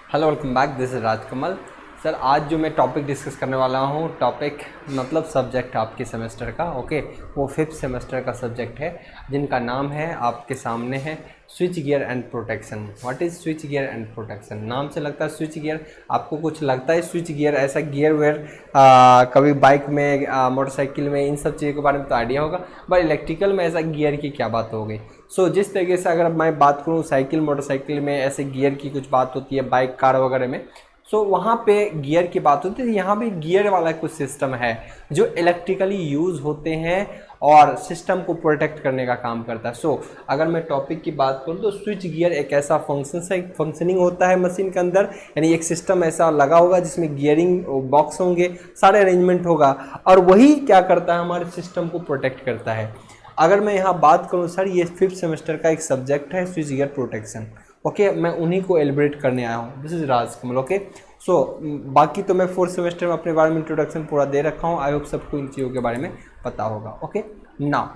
Hello welcome back, this is Rajkamal. Sir आज जो मैं टॉपिक डिस्कस करने वाला हूँ, टॉपिक मतलब सब्जेक्ट आपके सेमेस्टर का, ओके, वो 5th सेमेस्टर का सब्जेक्ट है जिनका नाम है आपके सामने है switch gear and protection. What is switch gear and protection? नाम से लगता है स्विच गियर, आपको कुछ लगता है स्विच गियर ऐसा गियर वेयर कभी बाइक में मोटरसाइकिल में इन सब चीज़ों के बारे में तो आइडिया होगा, बट इलेक्ट्रिकल में ऐसा गियर की क्या बात हो गई। जिस तरीके से अगर मैं बात करूँ साइकिल मोटरसाइकिल में ऐसे गियर की कुछ बात होती है, बाइक कार वगैरह में, वहाँ पे गियर की बात होती है। यहाँ भी गियर वाला कुछ सिस्टम है जो इलेक्ट्रिकली यूज़ होते हैं और सिस्टम को प्रोटेक्ट करने का काम करता है। अगर मैं टॉपिक की बात करूँ तो स्विच गियर एक ऐसा फंक्शनिंग होता है मशीन के अंदर, यानी एक सिस्टम ऐसा लगा होगा जिसमें गियरिंग बॉक्स होंगे, सारे अरेंजमेंट होगा और वही क्या करता है, हमारे सिस्टम को प्रोटेक्ट करता है। अगर मैं यहाँ बात करूँ सर, ये 5th सेमेस्टर का एक सब्जेक्ट है स्विच गियर प्रोटेक्शन, ओके, मैं उन्हीं को एलिब्रेट करने आया हूँ। This is Rajkamal, okay. बाकी तो मैं 4th सेमेस्टर में अपने बारे में इंट्रोडक्शन पूरा दे रखा हूँ। आई होप सबको इन चीज़ों के बारे में पता होगा, ओके। नाउ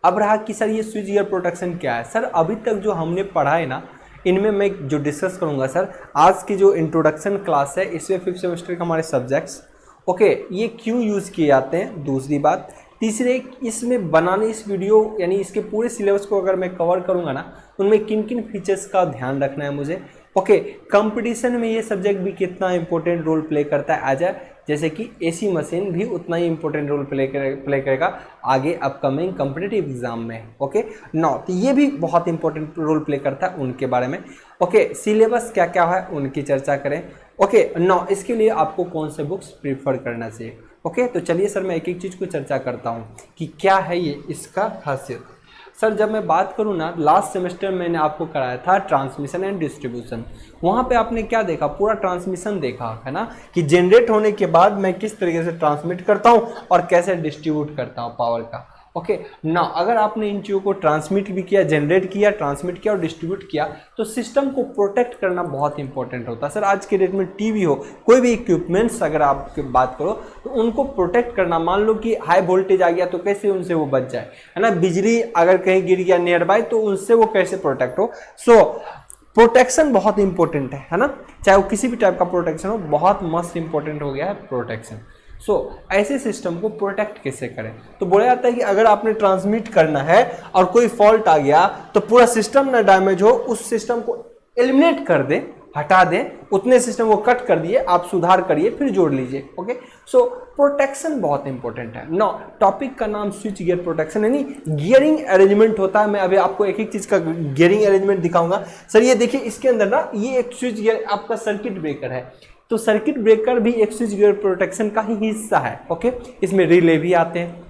अब रहा कि सर ये स्विच गियर प्रोटेक्शन क्या है। सर अभी तक जो हमने पढ़ा है ना, इनमें मैं जो डिस्कस करूँगा सर, आज की जो इंट्रोडक्शन क्लास है इसमें 5th सेमेस्टर के हमारे सब्जेक्ट्स, ओके, ये क्यों यूज़ किए जाते हैं, दूसरी बात। तीसरे, इसमें बनाने इस वीडियो यानी इसके पूरे सिलेबस को अगर मैं कवर करूंगा ना, उनमें किन किन फीचर्स का ध्यान रखना है मुझे, ओके। कंपटीशन में ये सब्जेक्ट भी कितना इंपॉर्टेंट रोल प्ले करता है आज, जैसे कि एसी मशीन भी उतना ही इंपॉर्टेंट रोल प्ले करेगा आगे अपकमिंग कॉम्पिटिटिव एग्जाम में, ओके। नौ तो ये भी बहुत इंपॉर्टेंट रोल प्ले करता है, उनके बारे में, ओके। सिलेबस क्या क्या है उनकी चर्चा करें, ओके। नौ इसके लिए आपको कौन से बुक्स प्रीफर करना चाहिए, ओके। तो चलिए सर मैं एक एक चीज़ को चर्चा करता हूँ कि क्या है ये इसका खासियत। सर जब मैं बात करूँ ना, लास्ट सेमेस्टर मैंने आपको कराया था ट्रांसमिशन एंड डिस्ट्रीब्यूशन। वहाँ पे आपने क्या देखा, पूरा ट्रांसमिशन देखा है ना, कि जनरेट होने के बाद मैं किस तरीके से ट्रांसमिट करता हूँ और कैसे डिस्ट्रीब्यूट करता हूँ पावर का, ओके ना। अगर आपने इन चीज़ों को ट्रांसमिट भी किया, जनरेट किया, ट्रांसमिट किया और डिस्ट्रीब्यूट किया, तो सिस्टम को प्रोटेक्ट करना बहुत इंपॉर्टेंट होता है। सर आज के डेट में टीवी हो, कोई भी इक्विपमेंट्स अगर आप बात करो तो उनको प्रोटेक्ट करना, मान लो कि हाई वोल्टेज आ गया तो कैसे उनसे वो बच जाए, है ना। बिजली अगर कहीं गिर गया नियर बाय तो उनसे वो कैसे प्रोटेक्ट हो। प्रोटेक्शन बहुत इंपॉर्टेंट है ना, चाहे वो किसी भी टाइप का प्रोटेक्शन हो, बहुत मस्त इंपॉर्टेंट हो गया है प्रोटेक्शन। ऐसे सिस्टम को प्रोटेक्ट कैसे करें, तो बोला जाता है कि अगर आपने ट्रांसमिट करना है और कोई फॉल्ट आ गया तो पूरा सिस्टम ना डैमेज हो, उस सिस्टम को एलिमिनेट कर दे, हटा दें, उतने सिस्टम को कट कर दिए, आप सुधार करिए फिर जोड़ लीजिए, ओके। प्रोटेक्शन बहुत इंपॉर्टेंट है। नो टॉपिक का नाम स्विच गियर प्रोटेक्शन, यानी गियरिंग अरेंजमेंट होता है। मैं अभी आपको एक एक चीज का गियरिंग अरेंजमेंट दिखाऊंगा। सर ये देखिए, इसके अंदर ना ये एक स्विच गियर आपका सर्किट ब्रेकर है, तो सर्किट ब्रेकर भी एक स्विच गियर प्रोटेक्शन का ही हिस्सा है, ओके। इसमें रिले भी आते हैं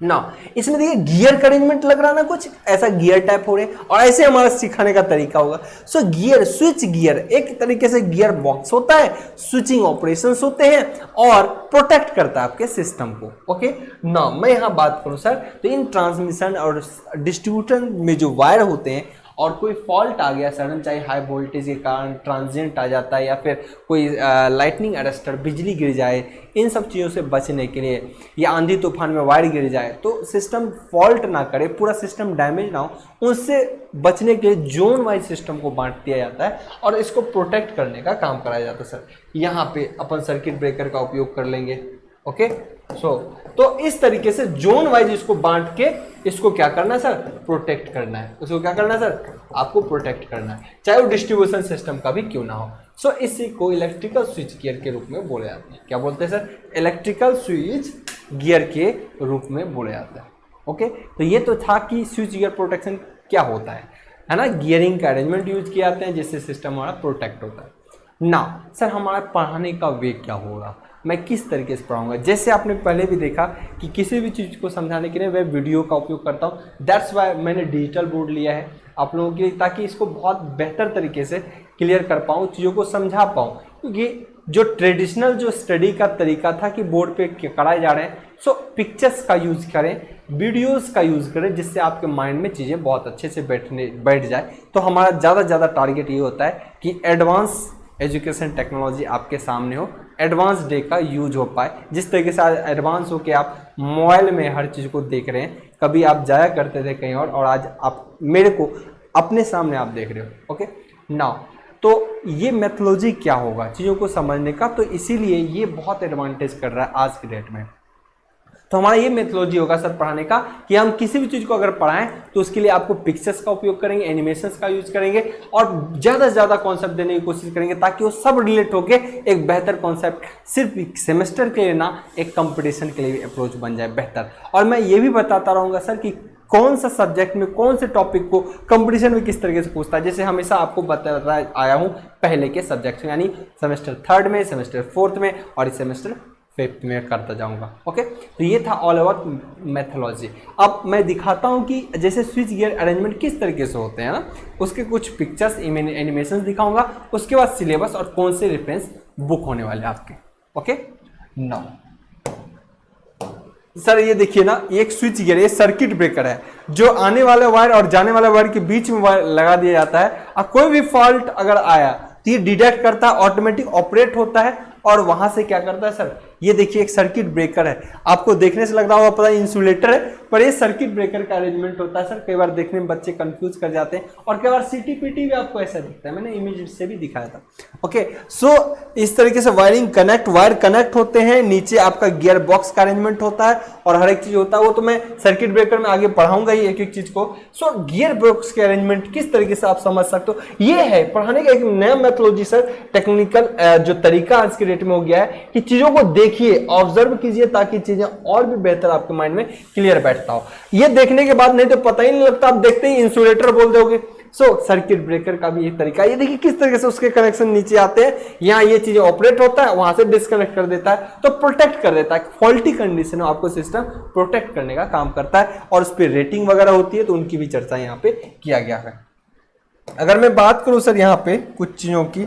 ना, इसमें देखिए गियर का अरेंजमेंट लग रहा ना, कुछ ऐसा गियर टाइप हो रहे और ऐसे हमारा सिखाने का तरीका होगा। गियर, स्विच गियर एक तरीके से गियर बॉक्स होता है, स्विचिंग ऑपरेशंस होते हैं और प्रोटेक्ट करता है आपके सिस्टम को, ओके ना। मैं यहां बात करूं सर, तो इन ट्रांसमिशन और डिस्ट्रीब्यूटर में जो वायर होते हैं और कोई फॉल्ट आ गया सडन, चाहे हाई वोल्टेज के कारण ट्रांजिएंट आ जाता है या फिर कोई लाइटनिंग अरेस्टर, बिजली गिर जाए, इन सब चीज़ों से बचने के लिए, या आंधी तूफान में वायर गिर जाए तो सिस्टम फॉल्ट ना करे, पूरा सिस्टम डैमेज ना हो, उनसे बचने के लिए जोन वाइज सिस्टम को बांट दिया जाता है और इसको प्रोटेक्ट करने का काम कराया जाता है। सर यहाँ पे अपन सर्किट ब्रेकर का उपयोग कर लेंगे, ओके। तो इस तरीके से जोन वाइज इसको बांट के इसको क्या करना है सर, प्रोटेक्ट करना है। उसको क्या करना है सर, आपको प्रोटेक्ट करना है, चाहे वो डिस्ट्रीब्यूशन सिस्टम का भी क्यों ना हो। इसी को इलेक्ट्रिकल स्विच गियर के रूप में बोले जाते हैं। क्या बोलते हैं सर, इलेक्ट्रिकल स्विच गियर के रूप में बोले जाते हैं, ओके। तो ये तो था कि स्विच गियर प्रोटेक्शन क्या होता है ना, गियरिंग का अरेंजमेंट यूज किए जाते हैं जिससे सिस्टम हमारा प्रोटेक्ट होता है ना। सर हमारा पढ़ाने का वे क्या होगा, मैं किस तरीके से पढ़ाऊंगा। जैसे आपने पहले भी देखा कि किसी भी चीज़ को समझाने के लिए मैं वीडियो का उपयोग करता हूँ, दैट्स वाई मैंने डिजिटल बोर्ड लिया है आप लोगों के लिए, ताकि इसको बहुत बेहतर तरीके से क्लियर कर पाऊँ, चीज़ों को समझा पाऊँ। क्योंकि जो ट्रेडिशनल जो स्टडी का तरीका था कि बोर्ड पे कराए जा रहे हैं, पिक्चर्स का यूज़ करें, वीडियोस का यूज़ करें, जिससे आपके माइंड में चीज़ें बहुत अच्छे से बैठ जाए। तो हमारा ज़्यादा से ज़्यादा टारगेट ये होता है कि एडवांस एजुकेशन टेक्नोलॉजी आपके सामने हो, एडवांस डे का यूज हो पाए। जिस तरीके से आज एडवांस हो के आप मोबाइल में हर चीज़ को देख रहे हैं, कभी आप जाया करते थे कहीं और आज आप मेरे को अपने सामने आप देख रहे हो, ओके नाउ। तो ये मेथोलॉजी क्या होगा चीज़ों को समझने का, तो इसीलिए ये बहुत एडवांटेज कर रहा है आज की डेट में। तो हमारा ये मेथोलॉजी होगा सर पढ़ाने का कि हम किसी भी चीज़ को अगर पढ़ाएं तो उसके लिए आपको पिक्चर्स का उपयोग करेंगे, एनिमेशंस का यूज करेंगे और ज़्यादा से ज़्यादा कॉन्सेप्ट देने की कोशिश करेंगे ताकि वो सब रिलेट होके एक बेहतर कॉन्सेप्ट सिर्फ सेमेस्टर के लिए ना, एक कंपटीशन के लिए भी अप्रोच बन जाए बेहतर। और मैं ये भी बताता रहूँगा सर कि कौन सा सब्जेक्ट में कौन से टॉपिक को कंपटीशन में किस तरीके से पूछता है। जैसे हमेशा आपको बताता आया हूँ पहले के सब्जेक्ट यानी सेमेस्टर 3 में, सेमेस्टर 4 में और इस सेमेस्टर 5th में करता जाऊंगा। ओके, तो ये था ऑल अबाउट मैथोलॉजी। अब मैं दिखाता हूँ कि जैसे स्विच गियर अरेंजमेंट किस तरीके से होते हैं ना, उसके कुछ पिक्चर्स एनिमेशंस दिखाऊंगा, उसके बाद सिलेबस और कौन से रेफरेंस बुक होने वाले आपके। ओके, नाउ सर ये देखिए ना, ये एक स्विच गियर, ये सर्किट ब्रेकर है जो आने वाले वायर और जाने वाले वायर के बीच में वायर लगा दिया जाता है। और कोई भी फॉल्ट अगर आया तो ये डिटेक्ट करता है, ऑटोमेटिक ऑपरेट होता है और वहां से क्या करता है सर, ये देखिए एक सर्किट ब्रेकर है। आपको देखने से लग रहा होगा पता है इंसुलेटर है, पर ये सर्किट ब्रेकर का अरेंजमेंट होता है सर। कई बार देखने में बच्चे कंफ्यूज कर जाते हैं और कई बार सीटीपीटी भी आपको ऐसा दिखता है, मैंने इमेज से भी दिखाया था। ओके, सो इस तरीके से वायरिंग वायर कनेक्ट होते हैं, नीचे आपका गियर बॉक्स का अरेंजमेंट होता है और हर एक चीज होता है, वो तो मैं सर्किट ब्रेकर में आगे पढ़ाऊंगा ही एक एक चीज को। सो गियर बॉक्स के अरेंजमेंट किस तरीके से आप समझ सकते हो, ये है पढ़ाने का एक नया मेथोलॉजी सर, टेक्निकल जो तरीका आज के डेट में हो गया है कि चीजों को देखिए, ऑब्जर्व कीजिए ताकि चीजें और भी बेहतर आपके माइंड में क्लियर बैठता हो। ये देखने के बाद नहीं तो पता ही नहीं लगता, आप देखते ही इंसुलेटर बोल दोगे। सो सर्किट ब्रेकर का भी एक तरीका, ये देखिए किस तरीके से उसके कनेक्शन नीचे आते हैं, यहाँ ये चीजें ऑपरेट होता है, वहां से डिस्कनेक्ट कर देता है, तो प्रोटेक्ट कर देता है। फॉल्टी कंडीशन में आपको सिस्टम प्रोटेक्ट करने का काम करता है और उस पर रेटिंग वगैरह होती है, तो उनकी भी चर्चा यहाँ पे किया गया है। अगर मैं बात करूं सर यहाँ पे कुछ चीजों की,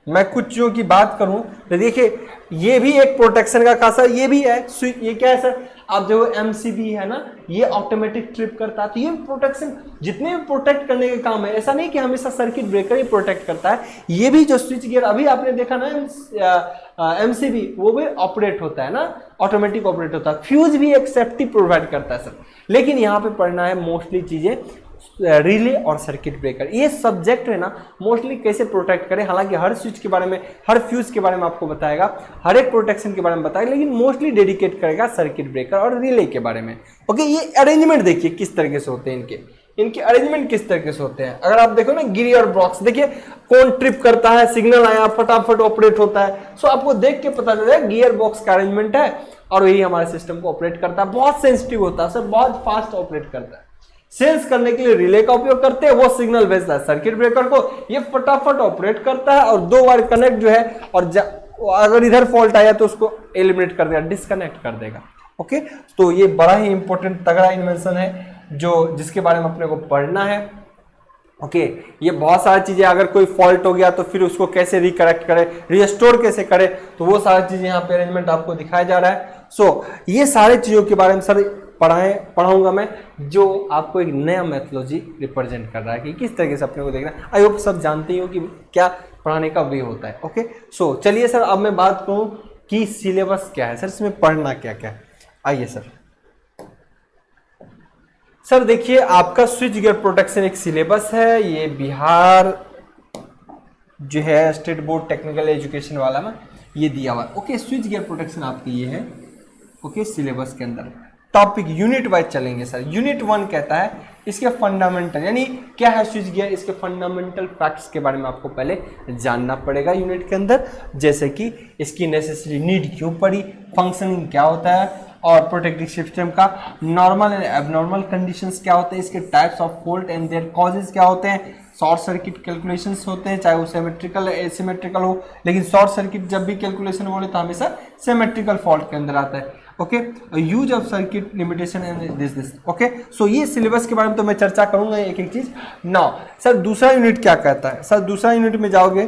मैं कुछ चीजों की बात करूं तो देखिए ये भी एक प्रोटेक्शन का खासा, ये भी है स्विच, ये क्या है सर, आप जो एमसीबी है ना, ये ऑटोमेटिक ट्रिप करता है, तो ये प्रोटेक्शन जितने भी प्रोटेक्ट करने के काम है। ऐसा नहीं कि हमेशा सर्किट ब्रेकर ही प्रोटेक्ट करता है, ये भी जो स्विच गियर अभी आपने देखा ना एमसीबी, वो भी ऑपरेट होता है ना, ऑटोमेटिक ऑपरेट होता है। फ्यूज भी एक सेफ्टी प्रोवाइड करता है सर, लेकिन यहाँ पे पढ़ना है मोस्टली चीजें रिले और सर्किट ब्रेकर, ये सब्जेक्ट है ना मोस्टली कैसे प्रोटेक्ट करें। हालांकि हर स्विच के बारे में, हर फ्यूज के बारे में आपको बताएगा, हर एक प्रोटेक्शन के बारे में बताएगा, लेकिन मोस्टली डेडिकेट करेगा सर्किट ब्रेकर और रिले के बारे में। ओके, ये अरेंजमेंट देखिए किस तरीके से होते हैं, इनके अरेंजमेंट किस तरीके से होते हैं। अगर आप देखो ना गियर बॉक्स, देखिए कौन ट्रिप करता है, सिग्नल आया फटाफट ऑपरेट होता है। सो आपको देख के पता चल जाएगा गियर बॉक्स का अरेंजमेंट है और यही हमारे सिस्टम को ऑपरेट करता है। बहुत सेंसिटिव होता है सर, बहुत फास्ट ऑपरेट करता है। सेंस करने के लिए रिले का उपयोग करते हैं, वो सिग्नल भेजता है सर्किट ब्रेकर को, ये फटाफट ऑपरेट करता है और दो वायर कनेक्ट जो है, और अगर इधर फॉल्ट आया तो उसको एलिमिनेट कर देगा, डिस्कनेक्ट कर देगा। ओके, तो ये बड़ा ही इंपॉर्टेंट तगड़ा इन्वेंशन है जिसके बारे में अपने को पढ़ना है। ओके, ये बहुत सारी चीजें, अगर कोई फॉल्ट हो गया तो फिर उसको कैसे रिकरेक्ट करे, रिस्टोर कैसे करे, तो वो सारी चीजें यहाँ पे अरेंजमेंट आपको दिखाया जा रहा है। सो ये सारी चीजों के बारे में सर पढ़ाऊंगा मैं, जो आपको एक नया मैथोलॉजी रिप्रेजेंट कर रहा है कि किस तरीके से अपने को देखना है। आई होप सब जानते ही हो कि क्या पढ़ाने का वे होता है। ओके, सो चलिए सर अब मैं बात करूं कि सिलेबस क्या है सर, इसमें पढ़ना क्या क्या है। आइए सर देखिए आपका स्विच गियर प्रोटेक्शन एक सिलेबस है, ये बिहार जो है स्टेट बोर्ड टेक्निकल एजुकेशन वाला में ये दिया हुआ है। ओके, स्विच गियर प्रोटेक्शन आपकी ये है। ओके, सिलेबस के अंदर टॉपिक यूनिट वाइज चलेंगे सर। यूनिट 1 कहता है इसके फंडामेंटल, यानी क्या है स्विच गियर, इसके फंडामेंटल फैक्ट्स के बारे में आपको पहले जानना पड़ेगा यूनिट के अंदर, जैसे कि इसकी नेसेसरी नीड क्यों पड़ी, फंक्शनिंग क्या होता है, और प्रोटेक्टिव सिस्टम का नॉर्मल एंड एबनॉर्मल कंडीशंस क्या होते हैं, इसके types of fault and their causes क्या होते हैं, शॉर्ट सर्किट कैलकुलेशंस होते हैं, चाहे वो सिमेट्रिकल एसिमेट्रिकल हो, लेकिन शॉर्ट सर्किट जब भी कैलकुलेशन बोले तो हमेशा सिमेट्रिकल फॉल्ट के अंदर आता है। Okay, use of circuit limitation and this. Okay, so ये सिलेबस के बारे में तो मैं चर्चा करूंगा एक एक चीज। नाउ सर दूसरा यूनिट क्या कहता है, सर दूसरा यूनिट में जाओगे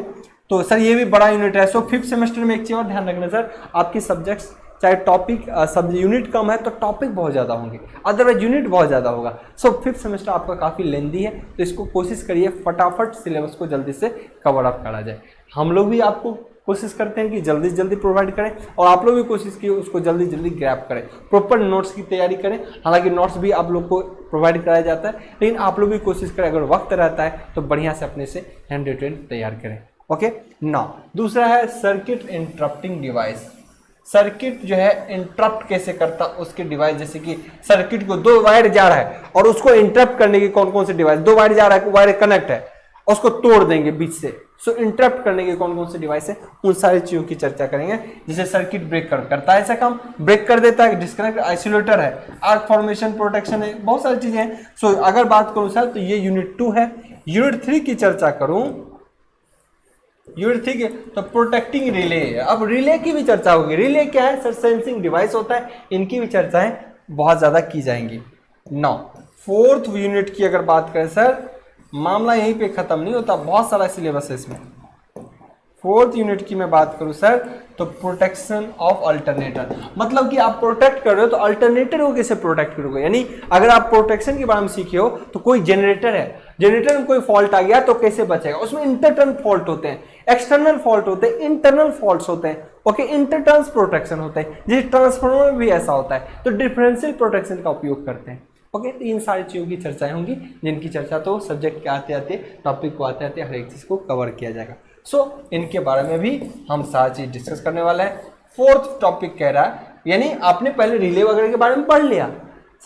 तो सर ये भी बड़ा यूनिट है। सो 5th सेमेस्टर में एक चीज और ध्यान रखना सर, आपकी सब्जेक्ट्स चाहे टॉपिक सब यूनिट कम है तो टॉपिक बहुत ज़्यादा होंगे, अदरवाइज यूनिट बहुत ज़्यादा होगा। सो 5th सेमेस्टर आपका काफ़ी लेंदी है, तो इसको कोशिश करिए फटाफट सिलेबस को जल्दी से कवर अप करा जाए। हम लोग भी आपको कोशिश करते हैं कि जल्दी से जल्दी प्रोवाइड करें और आप लोग भी कोशिश कीजिए उसको जल्दी जल्दी ग्रैब करें, प्रॉपर नोट्स की तैयारी करें। हालांकि नोट्स भी आप लोग को प्रोवाइड कराया जाता है, लेकिन आप लोग भी कोशिश करें, अगर वक्त रहता है तो बढ़िया से अपने से हैंड रिटेन तैयार करें। ओके नाउ दूसरा है सर्किट इंटरप्टिंग डिवाइस। सर्किट जो है इंटरप्ट कैसे करता उसके डिवाइस, जैसे कि सर्किट को 2 वायर जा रहा है और उसको इंटरप्ट करने की कौन कौन से डिवाइस, 2 वायर जा रहा है, वायर कनेक्ट है, उसको तोड़ देंगे बीच से, सो इंटरप्ट करने के कौन कौन से डिवाइस है, उन सारी चीजों की चर्चा करेंगे। जैसे सर्किट ब्रेकर करता है ऐसा काम, ब्रेक कर देता है, डिस्कनेक्ट आइसोलेटर है, आर्क फॉर्मेशन प्रोटेक्शन है, बहुत सारी चीजें हैं। सो अगर बात करूं सर तो ये यूनिट 2 है। यूनिट 3 की चर्चा करूं, यूनिट 3 तो प्रोटेक्टिंग रिले है। अब रिले की भी चर्चा होगी। रिले क्या है सर, सेंसिंग डिवाइस होता है, इनकी भी चर्चाएं बहुत ज्यादा की जाएंगी। नाउ 4th यूनिट की अगर बात करें सर, मामला यहीं पे खत्म नहीं होता, बहुत सारा सिलेबस है इसमें। 4th यूनिट की मैं बात करूं सर तो प्रोटेक्शन ऑफ अल्टरनेटर, मतलब कि आप प्रोटेक्ट कर रहे हो तो अल्टरनेटर को कैसे प्रोटेक्ट करोगे। यानी अगर आप प्रोटेक्शन के बारे में सीखे हो तो कोई जनरेटर है, जनरेटर में कोई फॉल्ट आ गया तो कैसे बचेगा। उसमें इंटरटर्न फॉल्ट होते हैं, एक्सटर्नल फॉल्ट होते हैं, इंटरनल फॉल्ट्स होते हैं। ओके, इंटरटर्न्स प्रोटेक्शन होता है, जैसे ट्रांसफार्मर में भी ऐसा होता है, तो डिफरेंशियल प्रोटेक्शन का उपयोग करते हैं। ओके, तो इन सारी चीज़ों की चर्चाएं होंगी, जिनकी चर्चा तो सब्जेक्ट के आते आते, टॉपिक को आते आते हर एक चीज़ को कवर किया जाएगा। सो इनके बारे में भी हम सारी चीज़ डिस्कस करने वाले हैं। 4th टॉपिक कह रहा है, यानी आपने पहले रिले वगैरह के बारे में पढ़ लिया,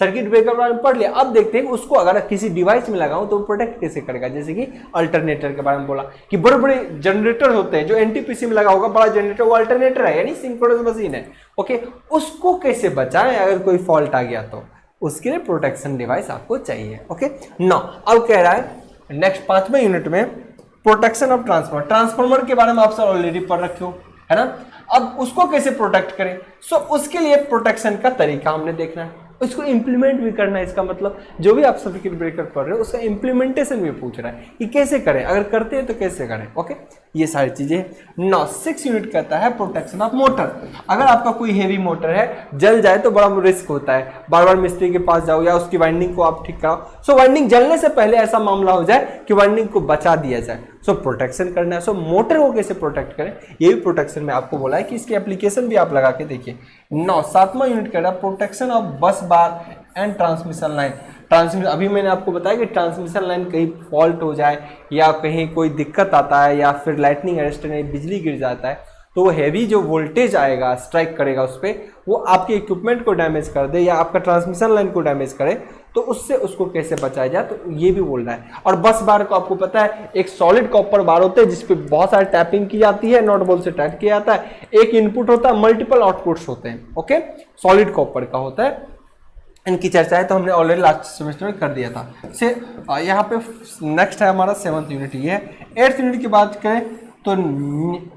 सर्किट ब्रेकर के बारे में पढ़ लिया, अब देखते हैं उसको अगर किसी डिवाइस में लगाऊं तो प्रोटेक्ट कैसे करेगा। जैसे कि अल्टरनेटर के बारे में बोला कि बड़े बड़े जनरेटर होते हैं, जो एनटीपीसी में लगा होगा बड़ा जनरेटर, वो अल्टरनेटर है, यानी सिंक्रोनस मशीन है। ओके, उसको कैसे बचाएं अगर कोई फॉल्ट आ गया तो, उसके लिए प्रोटेक्शन डिवाइस आपको चाहिए। ओके नाउ अब कह रहा है नेक्स्ट 5वें यूनिट में प्रोटेक्शन ऑफ ट्रांसफार्मर। ट्रांसफार्मर के बारे में आप सब ऑलरेडी पढ़ रखे हो, है ना। अब उसको कैसे प्रोटेक्ट करें, सो उसके लिए प्रोटेक्शन का तरीका हमने देखना है, उसको इंप्लीमेंट भी करना है। इसका मतलब जो भी आप सर्किट ब्रेकर पढ़ रहे हो उसका इंप्लीमेंटेशन भी पूछ रहा है कि कैसे करें, अगर करते हैं तो कैसे करें। ओके, ये सारी चीजें। 6 यूनिट कहता है प्रोटेक्शन ऑफ मोटर। अगर आपका कोई हेवी मोटर है, जल जाए तो बड़ा रिस्क होता है, बार बार मिस्त्री के पास जाओ या उसकी वाइंडिंग को आप ठीक कराओ। सो वाइंडिंग जलने से पहले ऐसा मामला हो जाए कि वाइंडिंग को बचा दिया जाए, सो प्रोटेक्शन करना है। सो मोटर को कैसे प्रोटेक्ट करें, ये भी प्रोटेक्शन में आपको बोला है कि इसकी एप्लीकेशन भी आप लगा के देखिए। 7वां यूनिट कह रहा है प्रोटेक्शन ऑफ बस बार एंड ट्रांसमिशन लाइन। ट्रांसमिशन, अभी मैंने आपको बताया कि ट्रांसमिशन लाइन कहीं फॉल्ट हो जाए या कहीं कोई दिक्कत आता है या फिर लाइटनिंग अरेस्ट नहीं, बिजली गिर जाता है, तो वो हैवी जो वोल्टेज आएगा, स्ट्राइक करेगा उस पर, वो आपके इक्विपमेंट को डैमेज कर दे या आपका ट्रांसमिशन लाइन को डैमेज करे, तो उससे उसको कैसे बचाया जाए, तो ये भी बोल रहा है। और बस बार को आपको पता है एक सॉलिड कॉपर बार होते हैं जिसपे बहुत सारी टैपिंग की जाती है, नॉट बोल्ट से टाइट किया जाता है, एक इनपुट होता है, मल्टीपल आउटपुट्स होते हैं। ओके, सॉलिड कॉपर का होता है। इनकी चर्चा है तो हमने ऑलरेडी लास्ट सेमेस्टर में कर दिया था। से यहाँ पे नेक्स्ट है हमारा 7th यूनिट, ये है। 8th यूनिट की बात करें तो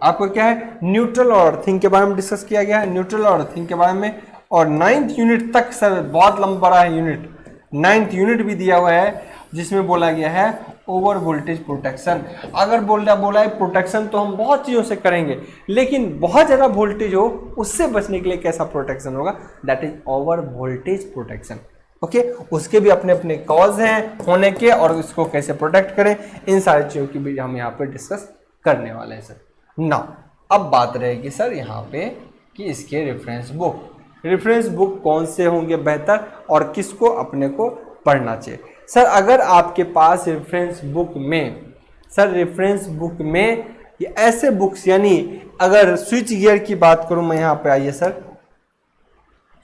आपको क्या है, न्यूट्रल और अर्थिंग के बारे में डिस्कस किया गया है, न्यूट्रल और अर्थिंग के बारे में। और 9th यूनिट तक सर बहुत लंबा है यूनिट, 9th यूनिट भी दिया हुआ है जिसमें बोला गया है ओवर वोल्टेज प्रोटेक्शन। अगर बोला है प्रोटेक्शन तो हम बहुत चीज़ों से करेंगे, लेकिन बहुत ज़्यादा वोल्टेज हो उससे बचने के लिए कैसा प्रोटेक्शन होगा, that is over voltage protection. Okay, उसके भी अपने अपने कॉज हैं होने के, और इसको कैसे प्रोटेक्ट करें, इन सारी चीज़ों की भी हम यहाँ पे डिस्कस करने वाले हैं सर। नाउ अब बात रहेगी सर यहाँ पे कि इसके रेफरेंस बुक कौन से होंगे बेहतर और किसको अपने को पढ़ना चाहिए। सर अगर आपके पास रेफरेंस बुक में ये ऐसे बुक्स, यानी अगर स्विच गियर की बात करूं मैं, यहाँ पे आइए सर,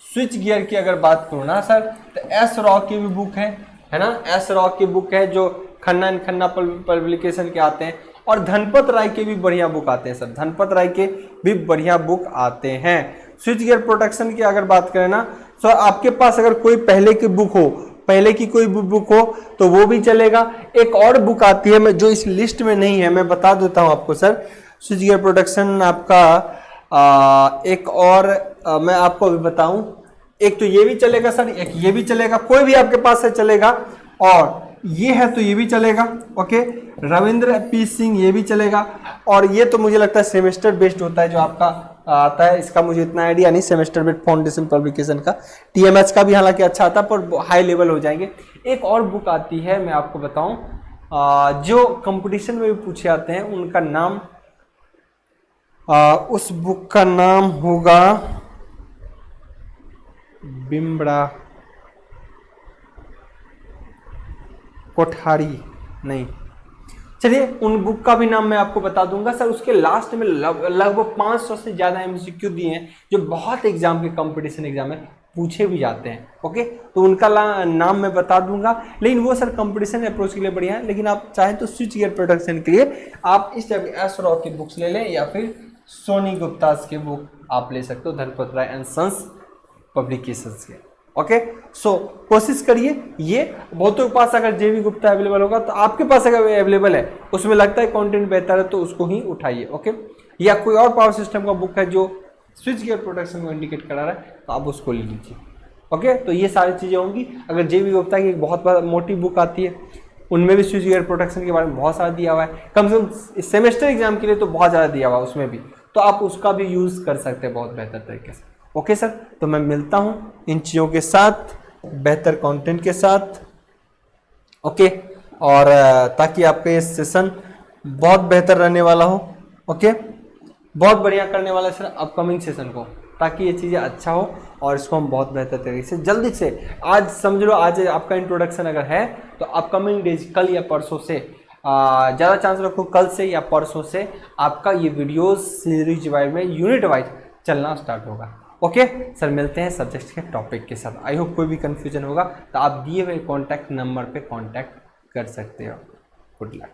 स्विच गियर की अगर बात करूं ना सर, तो एस रॉक की भी बुक है ना, एस रॉक की बुक है जो खन्ना एंड खन्ना पब्लिकेशन के आते हैं, और धनपत राय के भी बढ़िया बुक आते हैं सर, धनपत राय के भी बढ़िया बुक आते हैं। स्विच गियर प्रोटेक्शन की अगर बात करें ना, तो आपके पास अगर कोई पहले की कोई बुक हो तो वो भी चलेगा। एक और बुक आती है मैं जो इस लिस्ट में नहीं है, मैं बता देता हूं आपको सर, स्विच गियर प्रोटेक्शन आपका एक और मैं आपको अभी बताऊं, एक तो ये भी चलेगा सर, एक ये भी चलेगा, कोई भी आपके पास है चलेगा, और ये है तो ये भी चलेगा। ओके, रविंद्र पी सिंह ये भी चलेगा, और ये तो मुझे लगता है सेमेस्टर बेस्ड होता है जो आपका आता है, इसका मुझे इतना आइडिया नहीं, सेमेस्टर बेस्ड फाउंडेशन पब्लिकेशन का। टीएमएच का भी हालांकि अच्छा आता है पर हाई लेवल हो जाएंगे। एक और बुक आती है मैं आपको बताऊं जो कंपटीशन में भी पूछे आते हैं, उनका नाम उस बुक का नाम होगा बिम्बड़ा, कोठारी नहीं, चलिए उन बुक का भी नाम मैं आपको बता दूंगा सर। उसके लास्ट में लगभग 500 से ज़्यादा एमसीक्यू दिए हैं जो बहुत एग्जाम के कंपटीशन एग्जाम में पूछे भी जाते हैं। ओके, तो उनका नाम मैं बता दूंगा, लेकिन वो सर कंपटीशन अप्रोच के लिए बढ़िया है। लेकिन आप चाहें तो स्विच गियर प्रोडक्शन के लिए आप इस टाइप एस रॉ की बुक्स ले लें, या फिर सोनी गुप्तास की बुक आप ले सकते हो, धनपत राय एंड सन्स पब्लिकेशंस के। ओके, सो कोशिश करिए। ये बहुतों के पास अगर जेवी गुप्ता अवेलेबल होगा, तो आपके पास अगर अवेलेबल है, उसमें लगता है कंटेंट बेहतर है, तो उसको ही उठाइए। ओके, या कोई और पावर सिस्टम का बुक है जो स्विच गियर प्रोटेक्शन को इंडिकेट करा रहा है, तो आप उसको ले लीजिए। ओके, तो ये सारी चीज़ें होंगी। अगर जेवी गुप्ता की एक बहुत मोटी बुक आती है, उनमें भी स्विच गियर प्रोटेक्शन के बारे में बहुत सारा दिया हुआ है, कम से कम सेमेस्टर एग्जाम के लिए तो बहुत ज़्यादा दिया हुआ है उसमें भी, तो आप उसका भी यूज़ कर सकते हैं बहुत बेहतर तरीके से। ओके सर, तो मैं मिलता हूँ इन चीज़ों के साथ, बेहतर कंटेंट के साथ। ओके, और ताकि आपका ये सेशन बहुत बेहतर रहने वाला हो। ओके, बहुत बढ़िया करने वाला है सर अपकमिंग सेशन को, ताकि ये चीज़ें अच्छा हो और इसको हम बहुत बेहतर तरीके से जल्दी से, आज समझ लो आज आपका इंट्रोडक्शन अगर है, तो अपकमिंग डेज कल या परसों से, ज़्यादा चांस रखो कल से या परसों से आपका ये वीडियोस सीरीज वाइज में यूनिट वाइज चलना स्टार्ट होगा। ओके सर, मिलते हैं सब्जेक्ट के टॉपिक के साथ। आई होप कोई भी कंफ्यूजन होगा तो आप दिए हुए कॉन्टैक्ट नंबर पे कॉन्टैक्ट कर सकते हो। Good luck.